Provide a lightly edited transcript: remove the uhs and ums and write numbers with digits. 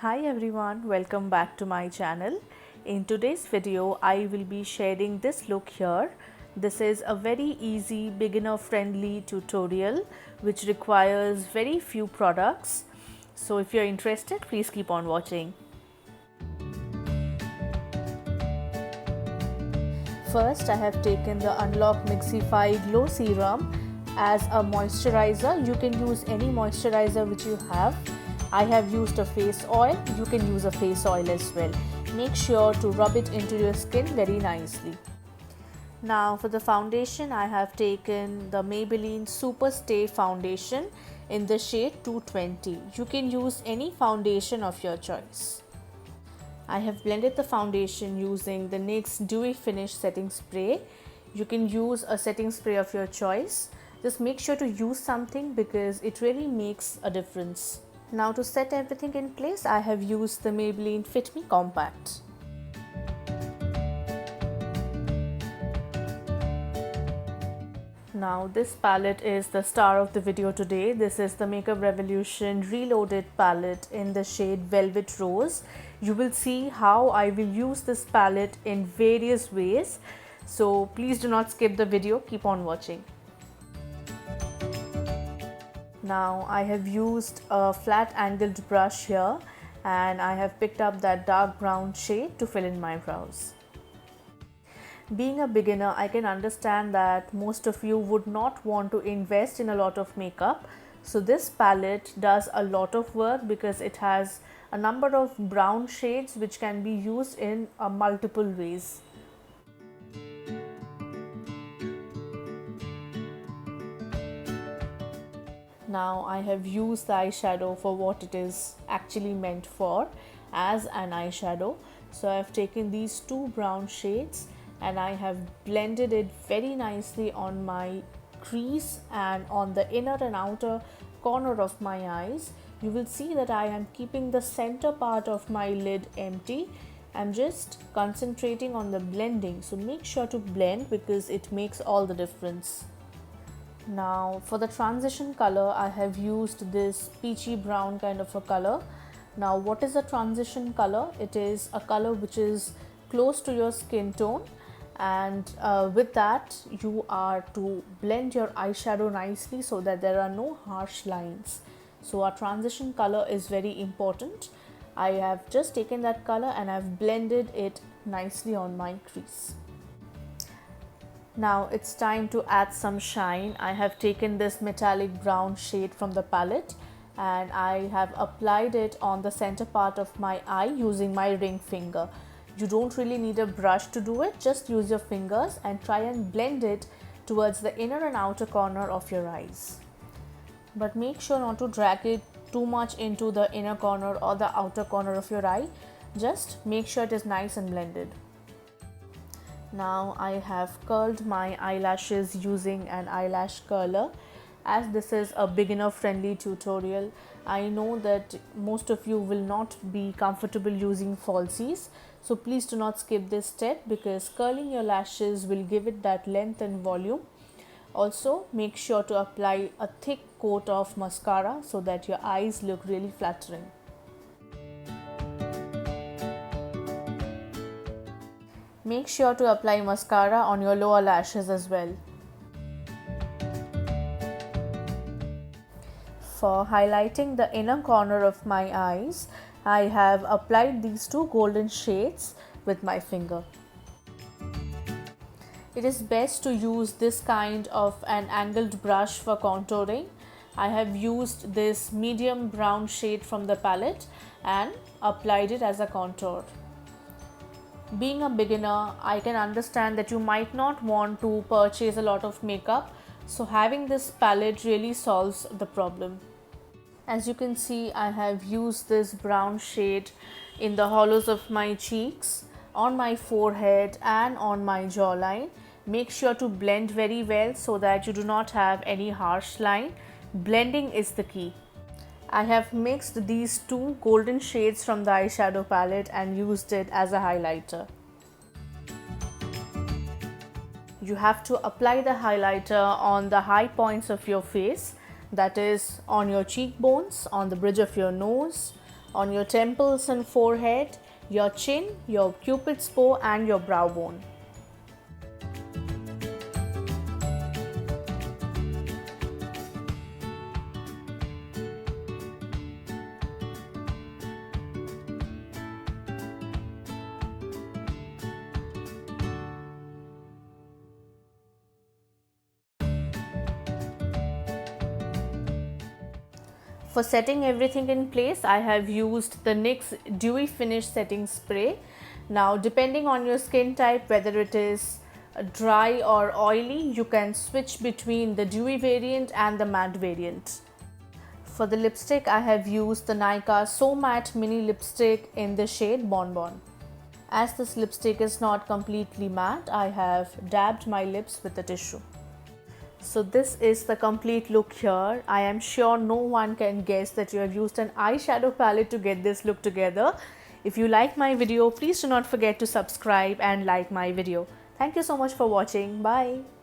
Hi everyone, welcome back to my channel. In today's video, I will be sharing this look here. This is a very easy beginner friendly tutorial which requires very few products. So if you're interested, please keep on watching. First, I have taken the Unloc Mixify Glow Serum as a moisturizer. You can use any moisturizer which you have. I have used a face oil. You can use a face oil as well. Make sure to rub it into your skin very nicely. Now for the foundation, I have taken the Maybelline Superstay foundation in the shade 220. You can use any foundation of your choice. I have blended the foundation using the NYX Dewy Finish setting spray. You can use a setting spray of your choice. Just make sure to use something because it really makes a difference. Now to set everything in place, I have used the Maybelline FitMe Compact. Now this palette is the star of the video today. This is the Makeup Revolution Reloaded palette in the shade Velvet Rose. You will see how I will use this palette in various ways. So please do not skip the video, keep on watching. Now I have used a flat angled brush here and I have picked up that dark brown shade to fill in my brows. Being a beginner, I can understand that most of you would not want to invest in a lot of makeup. So this palette does a lot of work because it has a number of brown shades which can be used in multiple ways. Now I have used the eyeshadow for what it is actually meant for, as an eyeshadow. So I have taken these two brown shades and I have blended it very nicely on my crease and on the inner and outer corner of my eyes. You will see that I am keeping the center part of my lid empty. I'm just concentrating on the blending. So make sure to blend because it makes all the difference. Now for the transition color, I have used this peachy brown kind of a color. Now what is a transition color? It is a color which is close to your skin tone, and with that you are to blend your eyeshadow nicely so that there are no harsh lines. So our transition color is very important. I have just taken that color and I've blended it nicely on my crease. Now it's time to add some shine. I have taken this metallic brown shade from the palette and I have applied it on the center part of my eye using my ring finger. You don't really need a brush to do it, just use your fingers and try and blend it towards the inner and outer corner of your eyes. But make sure not to drag it too much into the inner corner or the outer corner of your eye. Just make sure it is nice and blended. Now I have curled my eyelashes using an eyelash curler. As this is a beginner friendly tutorial, I know that most of you will not be comfortable using falsies. So please do not skip this step because curling your lashes will give it that length and volume. Also make sure to apply a thick coat of mascara so that your eyes look really flattering. Make sure to apply mascara on your lower lashes as well. For highlighting the inner corner of my eyes, I have applied these two golden shades with my finger. It is best to use this kind of an angled brush for contouring. I have used this medium brown shade from the palette and applied it as a contour. Being a beginner, I can understand that you might not want to purchase a lot of makeup, so having this palette really solves the problem. As you can see, I have used this brown shade in the hollows of my cheeks, on my forehead and on my jawline. Make sure to blend very well so that you do not have any harsh line. Blending is the key. I have mixed these two golden shades from the eyeshadow palette and used it as a highlighter. You have to apply the highlighter on the high points of your face, that is on your cheekbones, on the bridge of your nose, on your temples and forehead, your chin, your cupid's bow and your brow bone. For setting everything in place, I have used the NYX Dewy Finish Setting Spray. Now, depending on your skin type, whether it is dry or oily, you can switch between the dewy variant and the matte variant. For the lipstick, I have used the Nykaa So Matte Mini Lipstick in the shade Bonbon. As this lipstick is not completely matte, I have dabbed my lips with a tissue. So this is the complete look here. I am sure no one can guess that you have used an eyeshadow palette to get this look together. If you like my video, please do not forget to subscribe and like my video. Thank you so much for watching. Bye.